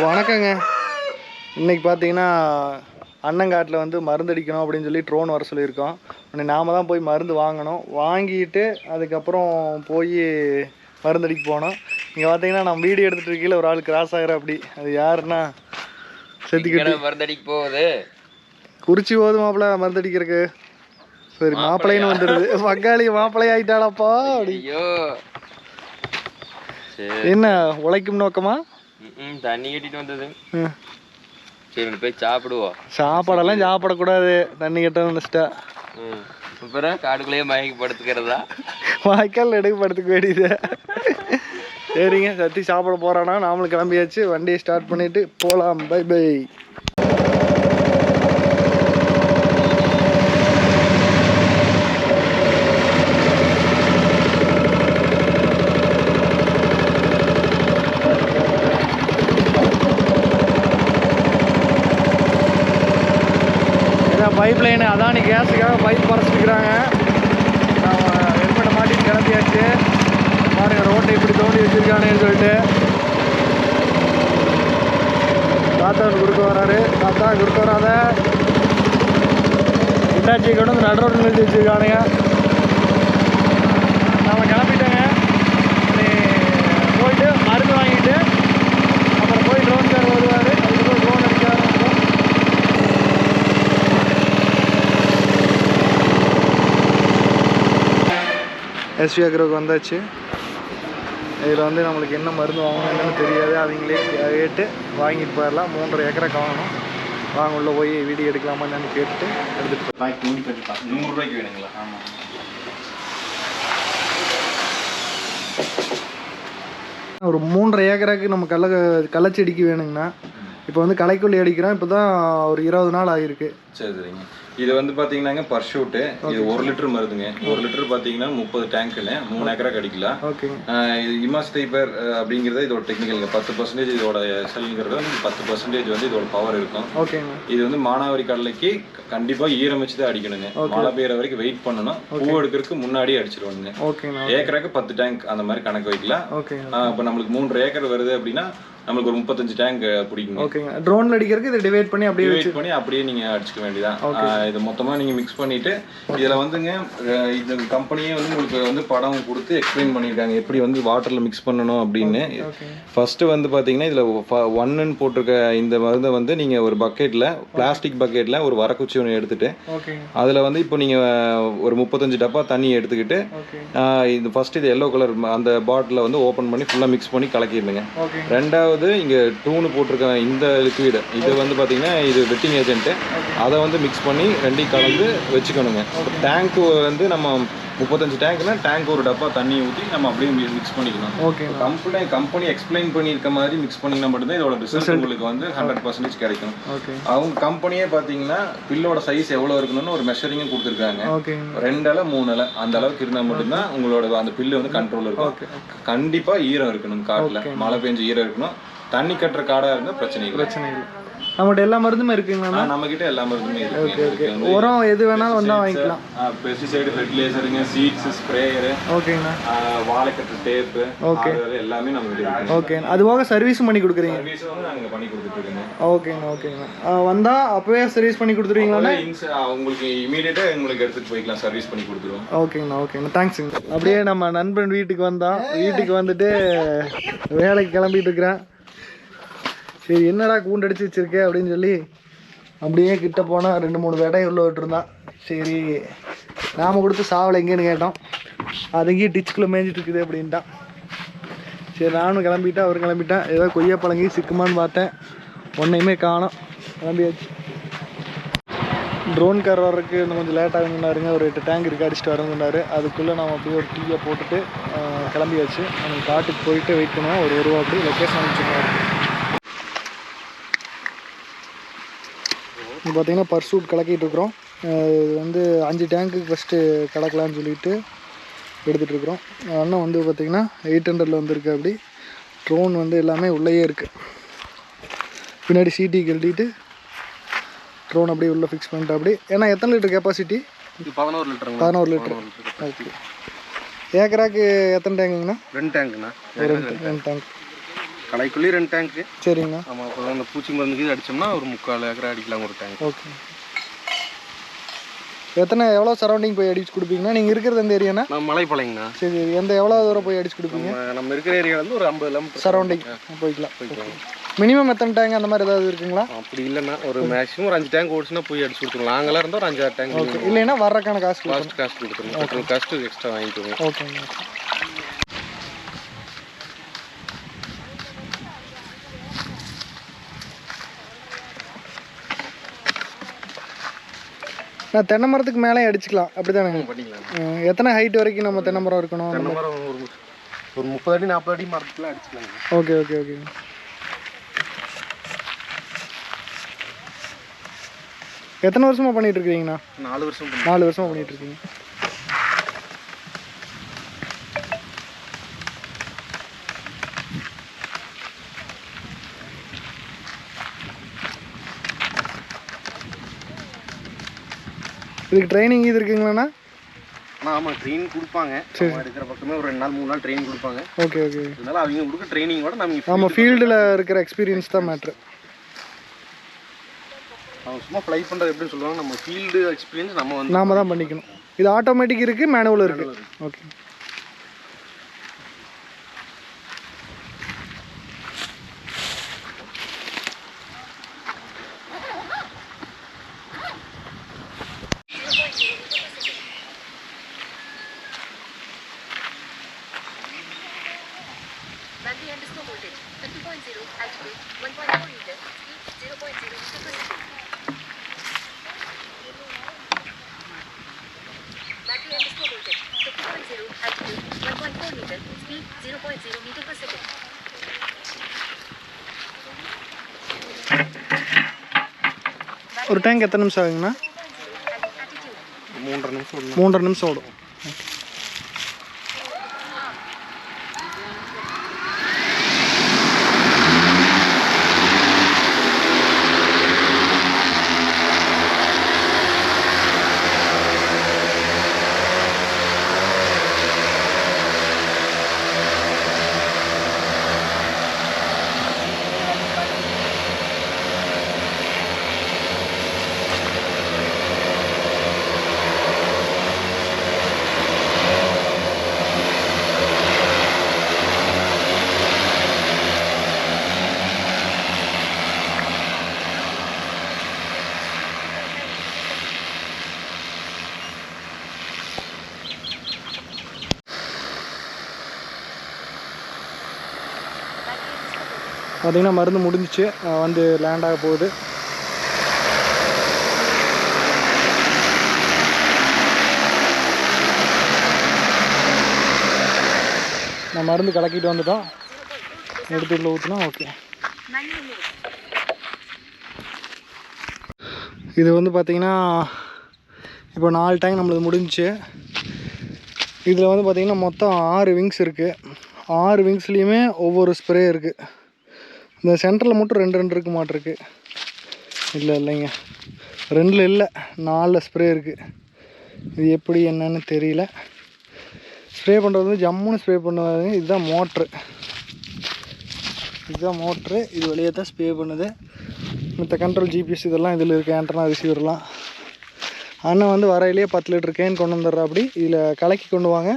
வணக்கங்க. இன்றைக்கி பார்த்தீங்கன்னா அண்ணங்காட்டில் வந்து மருந்தடிக்கணும் அப்படின்னு சொல்லி ட்ரோன் வர சொல்லியிருக்கோம். உடனே நாம் தான் போய் மருந்து வாங்கணும். வாங்கிட்டு அதுக்கப்புறம் போய் மருந்தடிக்க போனோம். இங்கே பார்த்தீங்கன்னா நம்ம வீடியோ எடுத்துகிட்டு இருக்கையில் ஒரு ஆள் கிராஸ் ஆகிற அப்படி. அது யாருன்னா செத்துக்கிட்டு மருந்தடிக்க போகுது. குறிச்சி போகுது மாப்பிள்ளை மருந்தடிக்கிறதுக்கு. சரி மாப்பிள்ளைன்னு வந்துடுது. பங்காளி மாப்பிள்ளை ஆகிட்டாளப்பா அப்படி. என்ன உழைக்கும் நோக்கமா? தண்ணி கட்டிட்டு வந்தது. சரி போய் சாப்பிடுவோம். சாப்பாடெல்லாம் சாப்பிடக்கூடாது, தண்ணி கட்ட நினச்சிட்டா. அப்புறம் காடுக்குள்ளேயே மயக்கி படுத்துக்கிறதா? வாய்க்கால் எடுக்க படுத்துக்க வேண்டியது. சரிங்க, சத்தி சாப்பிட போகிறானா? நாமளும் கிளம்பியாச்சு. வண்டியை ஸ்டார்ட் பண்ணிவிட்டு போகலாம். Bye bye. Pipe line Adani கேஸுக்காக பைப் பறச்சுக்கிறாங்க. நம்ம ஹெல்மெட்டை மாட்டிட்டு கிளம்பியாச்சு. பாருங்கள் ரோட்டை இப்படி தோண்டி வச்சுருக்கானேன்னு சொல்லிட்டு. தாத்தா குறுக்க வராரு. தாத்தா குறுக்க வராத. இட்டாச்சியை கொண்டு வந்து நடு ரோட்டில் நிறுத்தி வச்சுருக்கானுங்க. நம்ம கிளம்பிட்டோங்க. போயிட்டு மருந்து வாங்கிட்டு அப்புறம் போய் ட்ரோன்கார் வருவார். அதுக்கப்புறம் ட்ரோன் அடிக்க ஆரம்பிச்சோம். எஸ்வி அக்ரோக்கு வந்தாச்சு. இதில் வந்து நம்மளுக்கு என்ன மருந்து வாங்கணும்னு தெரியாது. அவங்களே கேட்டு வாங்கிட்டு போயிடலாம். 3.5 ஏக்கரை வாங்கணும். வாங்க உள்ள போய் வீடியோ எடுக்கலாமான்னு கேட்டுட்டு எடுத்துகிட்டு போய் 100 ரூபாய்க்கு வேணுங்களா? ஆமாம். ஒரு 3.5 ஏக்கராக்கு நம்ம கள்ளச்செடிக்கு வேணுங்கண்ணா. இப்போ வந்து களைக்கொல்லி அடிக்கிறோம். இப்போ தான் ஒரு 20 நாள் ஆகிருக்கு. சரி சரிங்க. இது வந்து பார்த்தீங்கன்னாங்க பர்ஷூட்டு. இது 1 லிட்டர் மருந்துங்க. 1 லிட்டர் பார்த்தீங்கன்னா 30 டேங்க்குன்னு 3 ஏக்கராக்கு அடிக்கலாம். இது இமாஸ்டைபர் அப்படிங்கிறது இதோட டெக்னிக்கலுங்க. 10% இதோட செல்லுங்கிறது வந்து 10% வந்து இதோட பவர் இருக்கும். இது வந்து மானாவாரி கடலைக்கு கண்டிப்பாக ஈரம் வச்சு தான் அடிக்கணுங்க. மழை பெய்யற வரைக்கும் வெயிட் பண்ணணும். பூ எடுக்கிறதுக்கு முன்னாடியே அடிச்சிருவானுங்க. ஏக்கராக்கு 10 டேங்க் அந்த மாதிரி கணக்கு வைக்கலாம். இப்போ நம்மளுக்கு 3 ஏக்கர் வருது அப்படின்னா நம்மளுக்கு ஒரு 35 டேங்க் பிடிக்குங்க. ஓகேங்க. ட்ரோன்ல அடிக்கிறதுக்கு இதை டிவைட் பண்ணி அப்படியே நீங்க அடிச்சுக்க வேண்டியதான். இது மொத்தமா நீங்க மிக்ஸ் பண்ணிட்டு இதுல வந்துங்க இந்த கம்பெனியே வந்து உங்களுக்கு வந்து படம் கொடுத்து எக்ஸ்பிளைன் பண்ணியிருக்காங்க எப்படி வந்து வாட்டர்ல மிக்ஸ் பண்ணணும் அப்படின்னு. ஃபர்ஸ்ட் வந்து பாத்தீங்கன்னா இதுல 1ன்னு போட்டிருக்க இந்த மருந்தை வந்து நீங்க ஒரு பக்கெட்ல பிளாஸ்டிக் பக்கெட்ல ஒரு வரக்குச்சி ஒன்று எடுத்துட்டு அதுல வந்து இப்போ நீங்க ஒரு 35 டப்பா தண்ணி எடுத்துக்கிட்டு இது ஃபர்ஸ்ட் இது எல்லோ கலர் அந்த பாட்டில வந்து ஓபன் பண்ணி ஃபுல்லா மிக்ஸ் பண்ணி கலக்கிடுங்க. ரெண்டாவது இங்க டூனு போட்டிருக்க இந்த லிக்விட் இது வந்து பாத்தீங்கன்னா இது வெட்டிங் ஏஜென்ட். அதை வந்து மிக்ஸ் பண்ணி ரெண்டையும் கலந்து வச்சுக்கணுங்க. டேங்க் வந்து நம்ம 35 டேங்க்னா டேங்க் ஒரு டப்பா தண்ணி ஊற்றி நம்ம அப்படியே மிக்ஸ் பண்ணிக்கணும். கம்பெனி எக்ஸ்பிளைன் பண்ணியிருக்க மாதிரி மிக்ஸ் பண்ணிங்கன்னா மட்டும்தான் இதோட ரிசல்ட் உங்களுக்கு வந்து 100% கிடைக்கும். அவங்க கம்பெனியே பார்த்தீங்கன்னா பில்லோட சைஸ் எவ்வளோ இருக்கணும்னு ஒரு மெஷரிங்கும் கொடுத்துருக்காங்க. 2 அலை 3 அலை அந்த அளவுக்கு இருந்தால் மட்டும்தான் உங்களோட அந்த பில்லு வந்து கண்ட்ரோல் இருக்கும். கண்டிப்பாக ஈரம் இருக்கணும். காட்டில் மழை பெஞ்சு ஈரம் இருக்கணும். தண்ணி கட்டுற காடாக இருந்தால் பிரச்சனை இல்லை. நம்மகிட்ட எல்லா மருந்துமே இருக்குங்களா? நம்ம கிட்ட எல்லா மருந்துமே இருக்கு. உரம் எது வேணாலும் வந்தா வாங்கிக்கலாம். பெஸ்டிசைடு, ஃபெர்டிலைசருங்க, சீட்ஸ், ஸ்ப்ரேயர், ஓகேங்களா, வாழைக்கட்டு டேப், ஓகே எல்லாமே நம்ம கிட்ட இருக்கு. ஓகே. அது போக சர்வீஸ் பண்ணி கொடுக்குறீங்க? சர்வீஸ் வந்து நாங்க பண்ணி கொடுத்துட்டு இருக்கோம். ஓகேங்க. வந்தா அப்பவே சர்வீஸ் பண்ணி கொடுத்துருவீங்களா? உங்களுக்கு இமிடியேட்டா உங்களுக்கு எடுத்துட்டு போய்க்கலாம். சர்வீஸ் பண்ணி கொடுத்துருவோம். ஓகேங்க. தேங்க்ஸுங்க. அப்படியே நம்ம நண்பன் வீட்டுக்கு வந்தா. வீட்டுக்கு வந்துட்டு வேலைக்கு கிளம்பிட்டு இருக்கிறேன். சரி என்னடா கூண்டடிச்சு வச்சிருக்கே அப்படின்னு சொல்லி அப்படியே கிட்ட போனால் 2-3 வேடை உள்ள விட்டுருந்தான். சரி நாம் கொடுத்து சாவலை எங்கேன்னு கேட்டோம். அதுங்கேயும் டிச்சுக்குள்ளே மேய்ஞ்சிட்டு இருக்குது அப்படின்ட்டான். சரி நானும் கிளம்பிட்டேன், அவர் கிளம்பிட்டேன். ஏதோ கொய்யா பழங்கி சிக்குமான்னு பார்த்தேன். ஒன்றையுமே காணோம். கிளம்பியாச்சு. ட்ரோன்கார் வர்றதுக்கு இன்னும் கொஞ்சம் லேட்டாக வேணுன்னாருங்க. ஒரு 8 டேங்க் இருக்கு அடிச்சுட்டு வரணுன்னாரு. அதுக்குள்ளே நம்ம அப்படியே ஒரு டீயை போட்டுட்டு கிளம்பியாச்சு. நம்ம காட்டுக்கு போயிட்டு வெயிட் பண்ணுவோம். ஒரு ரூபா அப்படி லொக்கேஷன் அனுப்பிச்சுருவாரு. இப்போ பார்த்தீங்கன்னா பர்சூட் கலக்கிட்டு இருக்கிறோம். இது வந்து 5 டேங்க்குக்கு ஃபஸ்ட்டு கலக்கலான்னு சொல்லிட்டு எடுத்துகிட்ருக்குறோம். அண்ணன் வந்து பார்த்திங்கன்னா 800 வந்துருக்கு. அப்படி ட்ரோன் வந்து எல்லாமே உள்ளேயே இருக்குது. பின்னாடி சீட்டி கழட்டிட்டு ட்ரோன் அப்படியே உள்ளே ஃபிக்ஸ் பண்ணிட்டு அப்படி. ஏன்னா எத்தனை litre capacity? 11 litre. 11 litre. Okay. ஏக்கராக்கு எத்தனை டேங்குங்கண்ணா? 2 டேங்குண்ணா. 2 டேங்க். களைக்குள்ளேயே 2 டேங்க்கு. சரிங்கண்ணா. ஆமாம், அப்புறம் அந்த பூச்சி மருந்துக்கு இது அடித்தோம்னா ஒரு 3/4 ஏக்கர் அடிக்கலாம் ஒரு டேங்க். ஓகே. எவ்வளோ சரௌண்டிங் போய் அடிச்சு கொடுப்பீங்கண்ணா? நீங்கள் இருக்கிறது எந்த ஏரியாண்ணா? நான் மலைப்பாளையங்கண்ணா. சரி, எவ்வளோ தூரம் போய் அடிச்சு கொடுப்பீங்க? நம்ம இருக்கிற ஏரியாவிலேருந்து ஒரு 50 கிலோமீட்டர் சரௌண்டிங் போய்க்கலாம். மினிமம் எத்தனை டேங்க் அந்த மாதிரி ஏதாவது இருக்குங்களா? அப்படி இல்லைண்ணா, ஒரு மேக்ஸிமம் ஒரு 5 டேங்க் ஓடிச்சுன்னா போய் அடிச்சு கொடுத்துருவோம். நாங்களாம் இருந்தால் ஒரு 5-6 டேங்க். ஓகே. இல்லைன்னா வர்றக்கான காஸ்ட் கொடுத்துருவோம். பெட்ரோல் காஸ்ட்டு எக்ஸ்ட்ரா வாங்கிக்குவோம். ஓகேங்க. நான் தென்னை மரத்துக்கு மேலே அடிச்சுக்கலாம் அப்படி தானேங்க? பண்ணிக்கலாம். எத்தனை ஹைட் வரைக்கும் நம்ம தென்னை மரம் இருக்கணும்? தென்னை மரம் ஒரு 30 அடி 40 அடி மரத்துக்குலாம் அடிச்சுக்கலாம். Okay okay okay. எத்தனை வருஷமாக பண்ணிட்டு இருக்கீங்கண்ணா? 4 வருஷம். 4 வருஷமாக பண்ணிட்டு இருக்கீங்க. இதுக்கு ட்ரைனிங் இது இருக்குங்களாண்ணா? ஆமாம், ட்ரெயின் கொடுப்பாங்க. இருக்கிற பக்கமே ஒரு 2 நாள் 3 நாள் ட்ரெயின் கொடுப்பாங்க. Okay okay. அதனால அவங்க கொடுக்க ட்ரைனிங்கோட நம்ம ஆமாம், ஃபீல்டில் இருக்கிற எக்ஸ்பீரியன்ஸ் தான் மேட்ரு. அவங்க சும்மா ஃப்ளை பண்ணுறது எப்படின்னு சொல்லுவாங்க. நம்ம ஃபீல்டு எக்ஸ்பீரியன்ஸ் நாம தான் பண்ணிக்கணும். இது ஆட்டோமேட்டிக் இருக்குது, மேனுவல் இருக்குது. ஓகே. ஒரு டேங்க் எத்தனை நிமிஷம் ஆகுங்கண்ணா? 3.5 நிமிஷம். 3.5 நிமிஷம் ஓடும். பார்த்திங்கன்னா மருந்து முடிஞ்சிச்சு, வந்து லேண்ட் ஆக போகுது. நான் மருந்து கலக்கிட்டு வந்துட்டோம், எடுத்து உள்ள ஊற்றினா ஓகே. இது வந்து பார்த்திங்கன்னா இப்போ 4 டேங்க் நம்மளது முடிஞ்சிச்சு. இதில் வந்து பார்த்திங்கன்னா மொத்தம் 6 விங்ஸ் இருக்குது. 6 விங்ஸ்லேயுமே ஒவ்வொரு ஸ்ப்ரே இருக்குது. இந்த சென்டரில் மட்டும் 2 இருக்க மாட்டிருக்கு. இல்லைங்க, 2 இல்லை, 4 ஸ்ப்ரே இருக்குது. இது எப்படி என்னன்னு தெரியல. ஸ்ப்ரே பண்ணுறது வந்து ஜம்முன்னு ஸ்ப்ரே பண்ணுவாங்க. இதுதான் மோட்ரு. இது வழியாக தான் ஸ்ப்ரே பண்ணுது. மற்ற கண்ட்ரோல் ஜிபிஎஸ் இதெல்லாம் இதில் இருக்குது, ஆண்டனா ரிசீவர்லாம். அண்ணன் வந்து வரையிலேயே 10 லிட்டர் கேன் கொண்டு வந்துடுறா. அப்படி இதில் கலக்கி கொண்டு வாங்க,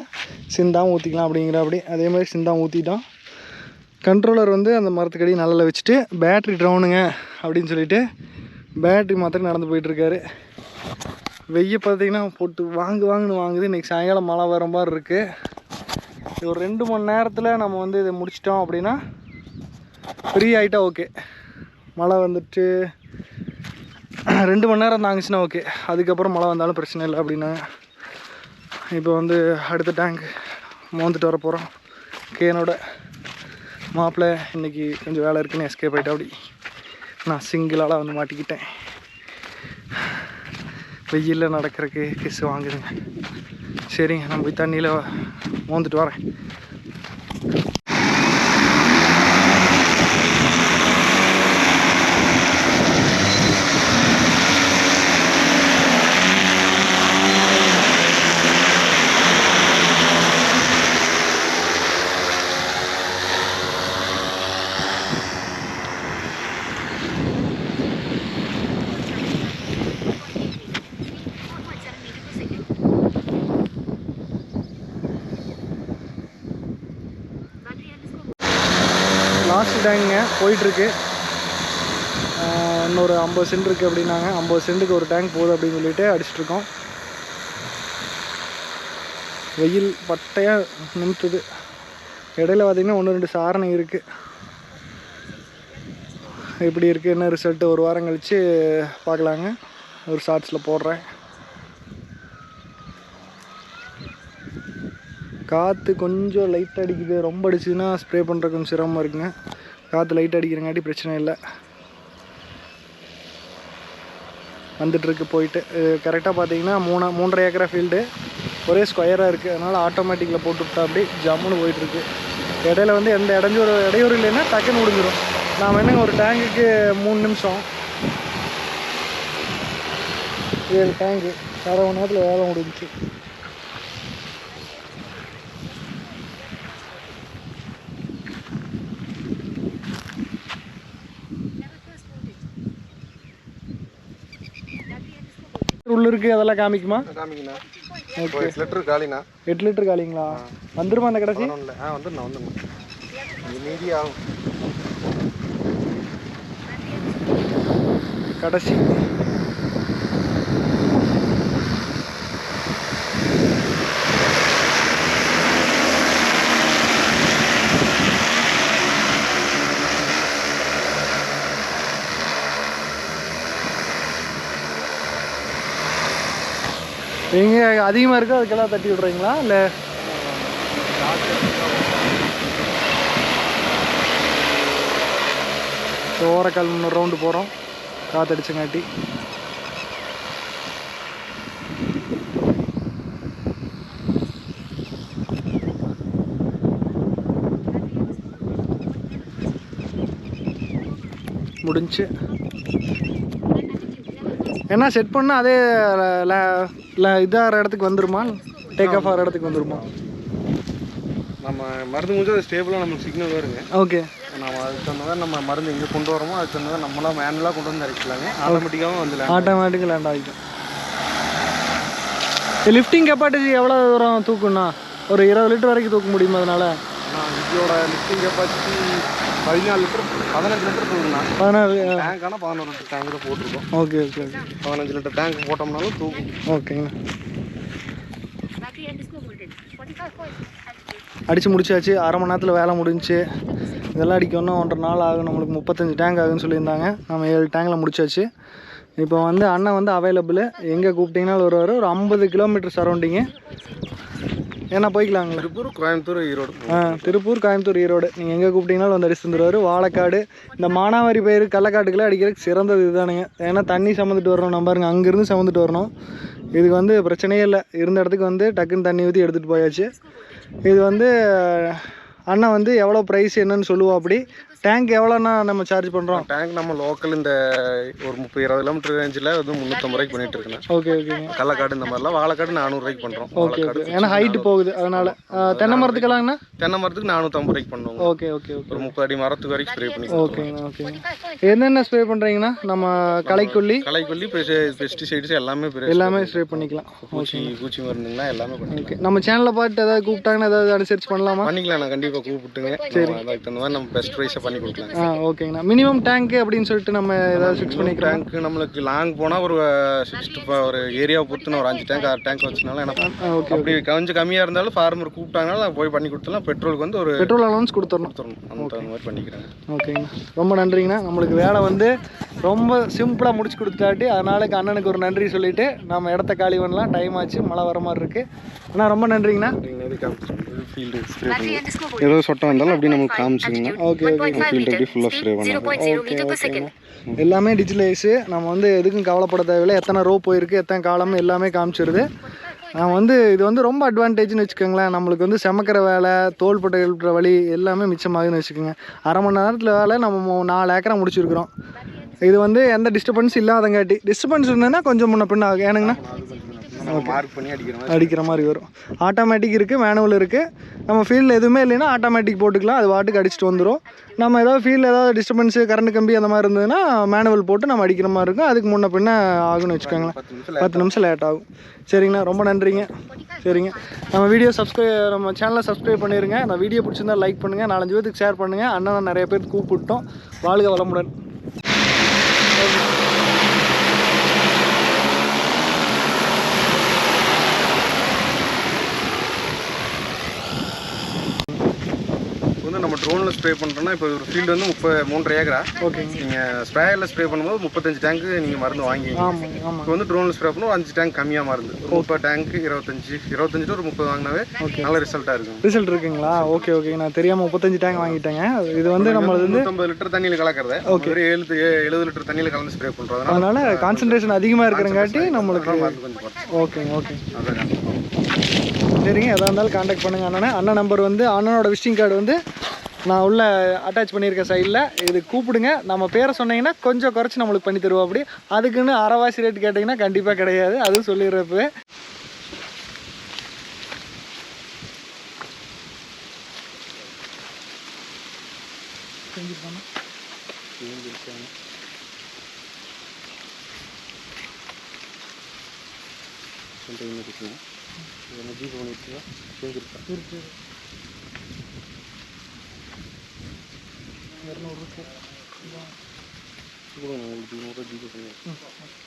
சிந்தாவும் ஊற்றிக்கலாம் அப்படிங்கிற. அப்படி அதே மாதிரி சிந்தாவும் ஊற்றிட்டோம். கண்ட்ரோலர் வந்து அந்த மரத்துக்கடி நல்ல வச்சுட்டு பேட்ரி ட்ரவுனுங்க அப்படின்னு சொல்லிட்டு பேட்ரி மாத்திரம் நடந்து போயிட்டுருக்காரு. வெய்ய பார்த்திங்கன்னா போட்டு வாங்குன்னு வாங்குது. இன்றைக்கி சாயங்காலம் மழை வர மாதிரி இருக்குது. ஒரு 2 மணி நேரத்தில் நம்ம வந்து இதை முடிச்சிட்டோம் அப்படின்னா ஃப்ரீ ஆகிட்டா ஓகே. மழை வந்துட்டு 2 மணி நேரம் தாங்குச்சுன்னா ஓகே. அதுக்கப்புறம் மழை வந்தாலும் பிரச்சனை இல்லை அப்படின்னா. இப்போ வந்து அடுத்த டேங்க் மோந்துட்டு வர போகிறோம். கேனோட மாப்பிள்ளை இன்றைக்கி கொஞ்சம் வேலை இருக்குன்னு எஸ்கேப் ஆகிட்டா. அப்படி நான் சிங்கிளால் வந்து மாட்டிக்கிட்டேன். வெயிலில் நடக்கிறதுக்கு கிஸ் வாங்குதுங்க. சரிங்க, நான் போய் தண்ணியில் மோந்துட்டு வரேன். டேங்குங்க போயிட்டுருக்கு. இன்னொரு 50 சென்ட் இருக்குது அப்படின்னாங்க. 50 சென்ட்டுக்கு ஒரு டேங்க் போகுது அப்படின்னு சொல்லிட்டு அடிச்சிட்ருக்கோம். வெயில் பட்டையாக நிமித்துது. இடையில பார்த்திங்கன்னா 1-2 சாரணை இருக்குது. எப்படி இருக்குது என்ன ரிசல்ட்டு ஒரு வாரம் கழித்து பார்க்கலாங்க. ஒரு ஷார்ட்ஸில் போடுறேன். காற்று கொஞ்சம் லைட் அடிக்குது. ரொம்ப அடிச்சுதுன்னா ஸ்ப்ரே பண்ணுற கொஞ்சம் சிரமமாக இருக்குங்க. காற்று லைட் அடிக்கிறங்காட்டி பிரச்சனை இல்லை. வந்துட்டுருக்கு போயிட்டு. கரெக்டாக பார்த்தீங்கன்னா 3.5 ஏக்கரா ஃபீல்டு ஒரே ஸ்கொயராக இருக்குது. அதனால் ஆட்டோமேட்டிக்கில் போட்டு விட்டா அப்படி ஜம்முன்னு போயிட்டுருக்கு. இடையில வந்து எந்த இடையூறு இல்லைன்னா டக்குன்னு முடிஞ்சிடும். நாம் என்னங்க ஒரு டேங்குக்கு 3 நிமிஷம் 7 டேங்கு 1/2 மணி நேரத்தில் வேலை முடிஞ்சிச்சு. உள்ள இருக்கு அதெல்லாம் காமிக்குமா? காமிங்கண்ணா. ஓகே 8 லிட்டர் காலிண்ணா. 8 லிட்டர் காலிங்களா? வந்துருமா அந்த கடைசி? வந்துடணும். இது மீதி ஆகும். கடைசி நீங்கள் அதிகமாக இருக்கோ அதுக்கெல்லாம் தட்டி விட்றீங்களா இல்லை? ஓரக்கால் 3 ரவுண்டு போகிறோம் காற்றடிச்சங்காட்டி. முடிஞ்சு என்ன செட் பண்ணால் அதே இதாகிற இடத்துக்கு வந்துருமா? டேக் ஆஃப் ஆகிற இடத்துக்கு வந்துருமா? நம்ம மருந்து முடிஞ்சு அது ஸ்டேபிளாக நம்மளுக்கு சிக்னல் வருங்க. ஓகே. நம்ம அதுக்கு தகுந்த மாதிரி நம்ம மருந்து எங்கே கொண்டு வரோமோ அதுக்கு தகுந்த மாதிரி நம்மளாம் மேனுவலாக கொண்டு வந்து அரைக்கலாங்க. ஆட்டோமேட்டிக்காகவும் வந்து ஆட்டோமேட்டிக்காக லேண்ட் ஆகிக்கும். லிஃப்டிங் கெப்பாசிட்டி எவ்வளோ தூரம் தூக்குண்ணா? ஒரு 20 லிட்டர் வரைக்கும் தூக்க முடியுமா? அதனால் இதோட லிஃப்டிங் கெப்பாசிட்டி 14 லிட்டர் 15 லிட்டர் தூக்குண்ணா. 14 டேங்கான 11 லிட்டர் டேங்க் தான் போட்டிருக்கோம். Okay okay okay. 15 litre tank போட்டோம்னாலும் தூக்கும். ஓகேங்கண்ணா. அடித்து முடிச்சாச்சு. 1/2 மணி நேரத்தில் வேலை முடிஞ்சிச்சு. இதெல்லாம் அடிக்கணும் 1.5 நாள் ஆகும். நம்மளுக்கு 35 டேங்க் ஆகுன்னு சொல்லியிருந்தாங்க. நம்ம 7 டேங்கில் முடிச்சாச்சு. இப்போ வந்து அண்ணன் வந்து அவைலபிள். எங்கே கூப்பிட்டிங்கனாலும் வருவார். ஒரு 50 கிலோமீட்டர் சரௌண்டிங்கு. ஏன்னா போய்க்கலாங்களா? திருப்பூர், கோயம்புத்தூர், ஈரோடு. திருப்பூர், கோயம்புத்தூர், ஈரோடு நீங்கள் எங்கே கூப்பிட்டிங்கனாலும் வந்து அடிச்சு தந்துடுவார். வாழைக்காடு இந்த மானாவாரி பயிர் கள்ளக்காட்டுக்கெல்லாம் அடிக்கிறதுக்கு சிறந்தது இதுதானுங்க. ஏன்னா தண்ணி சமந்துட்டு வரணும். நம்ம பாருங்க அங்கேருந்து சமந்துட்டு வரணும். இதுக்கு வந்து பிரச்சனையே இல்லை. இருந்த இடத்துக்கு வந்து டக்குன்னு தண்ணி ஊற்றி எடுத்துகிட்டு போயாச்சு. இது வந்து அண்ணா வந்து எவ்வளோ ப்ரைஸ் என்னன்னு சொல்லுவோம். அப்படி டேங்க் எவ்வளோண்ணா நம்ம சார்ஜ் பண்ணுறோம்? டேங்க் நம்ம லோக்கல் இந்த ஒரு 30-20 கிலோமீட்டர் ரேஞ்சில் வந்து 350 ரூபாய்க்கு பண்ணிட்டு இருக்கேன். ஓகே ஓகேங்க. கள்ளக்காடு இந்த மாதிரிலாம். வாழைக்காடு 400 ரூபாய்க்கு பண்ணுறோம். Okay okay. ஏன்னா ஹைட்டு போகுது அதனால். தென்னை மரத்துக்கெல்லாங்கண்ணா? தென்னை மரத்துக்கு 450 ரூபாய்க்கு பண்ணுவோம். Okay okay okay. ஒரு 30 அடி மரத்துக்கு வரைக்கும் ஸ்ப்ரே பண்ணி. ஓகேங்கண்ணா ஓகேங்க. என்னென்ன ஸ்ப்ரே பண்ணுறீங்கண்ணா? நம்ம களைக்கொல்லி பெஸ்டிசைட்ஸ் எல்லாமே ஸ்ப்ரே பண்ணிக்கலாம். பூச்சி மருந்துங்களா எல்லாமே பண்ணிக்கலாம். ஓகே. நம்ம சேனலில் பார்த்து ஏதாவது கூப்பிட்டாங்கன்னா ஏதாவது அனுசரிச்சு பண்ணலாமா? பண்ணிக்கலாம். நான் கண்டிப்பாக கூப்பிட்டுங்க. சரி, அதுக்கு தகுந்த மாதிரி நம்ம பெஸ்ட் ப்ரைஸை பண்ணி கொடுக்கலாம். ஓகேங்கண்ணா. மினிமம் டேங்க் அப்படின்னு சொல்லிட்டு நம்ம ஏதாவது ஃபிக்ஸ் பண்ணிக்கலாம். டேங்க் நம்மளுக்கு லாங் போனால் ஒரு 6 ஒரு ஏரியாவை பொறுத்துனா ஒரு 5 டேங்க் 6 டேங்க் வச்சுனாலும் எனக்கு அப்படி கொஞ்சம் கம்மியாக இருந்தாலும் ஃபார்மர் கூப்பிட்டாங்கனாலும் போய் பண்ணி கொடுத்துலாம். பெட்ரோலுக்கு வந்து ஒரு பெட்ரோல் அலவன்ஸ் கொடுத்துடணும். அந்த மாதிரி பண்ணிக்கிறேன். ஓகேங்கண்ணா. ரொம்ப நன்றிங்கண்ணா. நம்மளுக்கு வேலை வந்து ரொம்ப சிம்பிளாக முடிச்சு கொடுத்துட்டாட்டி அதனால அண்ணனுக்கு ஒரு நன்றி சொல்லிட்டு நம்ம இடத்த காலி பண்ணலாம். டைம் ஆச்சு, மழை வர மாதிரி இருக்குது. அண்ணா ரொம்ப நன்றிங்கண்ணா. ஃபீல்டு ஸ்ப்ரே பண்ணி ஏதோ சொட்டம் வந்தாலும் அப்படி நமக்கு காமிச்சிங்கன்னா ஓகே ஓகே. ஃபீல்டு அப்படி ஃபுல்லாக ஸ்ப்ரே பண்ணலாம். எல்லாமே டிஜிட்டலைஸு. நம்ம வந்து எதுக்கும் கவலைப்பட தேவையில்லை. எத்தனை ரோ போயிருக்கு, எத்தனை காலம் எல்லாமே காமிச்சிருது. நான் வந்து இது வந்து ரொம்ப அட்வான்டேஜ்னு வச்சுக்கோங்களேன். நம்மளுக்கு வந்து செமக்கிற வேலை, தோள்பட்டை எழுப்புற வழி எல்லாமே மிச்சமாகுதுன்னு வச்சுக்கோங்க. 1/2 மணி நேரத்தில் வேலை நம்ம 4 ஏக்கரா முடிச்சிருக்கிறோம். இது வந்து எந்த டிஸ்டர்பன்ஸ் இல்லாதங்காட்டி. டிஸ்டர்பன்ஸ் இருந்ததுன்னா கொஞ்சம் முன்ன பின்ன ஆகும். ஏனுங்கண்ணா? நம்ம மார்க் பண்ணி அடிக்கிற மாதிரி வரும். ஆட்டோமேட்டிக் இருக்குது, மேனுவல் இருக்குது. நம்ம ஃபீல்டில் எதுவுமே இல்லைன்னா ஆட்டோமேட்டிக் போட்டுக்கலாம், அது வாட்டுக்கு அடிச்சுட்டு வந்துடும். நம்ம ஏதாவது ஃபீல்டில் ஏதாவது டிஸ்டர்பன்ஸு கரண்ட் கம்பி அந்த மாதிரி இருந்ததுன்னா மேனுவல் போட்டு நம்ம அடிக்கிற மாதிரி இருக்கும். அதுக்கு முன்ன பின்ன ஆகும்னு வச்சுக்கோங்களேன், 10 நிமிஷம் லேட் ஆகும். சரிங்கண்ணா, ரொம்ப நன்றிங்க. சரிங்க, நம்ம வீடியோ நம்ம சேனலை சப்ஸ்கிரைப் பண்ணிடுங்க. நான் வீடியோ பிடிச்சிருந்தா லைக் பண்ணுங்கள், 4-5 பேருக்கு ஷேர் பண்ணுங்கள். அண்ணன் நிறைய பேருக்கு கூப்பிட்டோம். வாழ்க வளமுடன். நம்ம ட்ரோனில் ஸ்ப்ரே பண்ணுறோன்னா இப்போ ஒரு ஃபீல்டு வந்து 3.5 ஏக்கரா. ஓகே, நீங்கள் ஸ்ப்ரேயரில் ஸ்ப்ரே பண்ணும்போது 35 டேங்க்கு நீங்கள் மருந்து வாங்கி. இப்போ வந்து ட்ரோனில் ஸ்ப்ரே பண்ணும்போது 5 டேங்க் கம்மியாக மருந்து, 30 டேங்க்கு 25 டு ஒரு 30 வாங்கினாவே நல்ல ரிசல்ட்டாக இருக்கும். ரிசல்ட் இருக்குங்களா? ஓகே ஓகே, நான் தெரியாமல் 35 டேங்க் வாங்கிட்டேங்க. இது வந்து நம்ம 150 லிட்டர் தண்ணியில் கலக்கிறத 70 லிட்டர் தண்ணியில் கலந்து ஸ்ப்ரே பண்ணுறோம். அதனால கான்சன்ட்ரேஷன் அதிகமாக இருக்கிறங்காட்டி நம்மளுக்கு. ஓகேங்க ஓகே, சரிங்க. எதாக இருந்தாலும் கான்டாக்ட் பண்ணுங்கள் அண்ணனை. அண்ணன் நம்பர் வந்து அண்ணனோட விசிட்டிங் கார்டு வந்து நான் உள்ள அட்டாச் பண்ணியிருக்கேன் சைடில். இது கூப்பிடுங்க, நம்ம பேரை சொன்னீங்கன்னா கொஞ்சம் குறைச்சி நம்மளுக்கு பண்ணி தருவோம். அப்படி அதுக்குன்னு அரைவாசி ரேட் கேட்டிங்கன்னா கண்டிப்பாக கிடையாது, அதுவும் சொல்லிடுறப்ப. இருக்கு 200 ரூபாய்.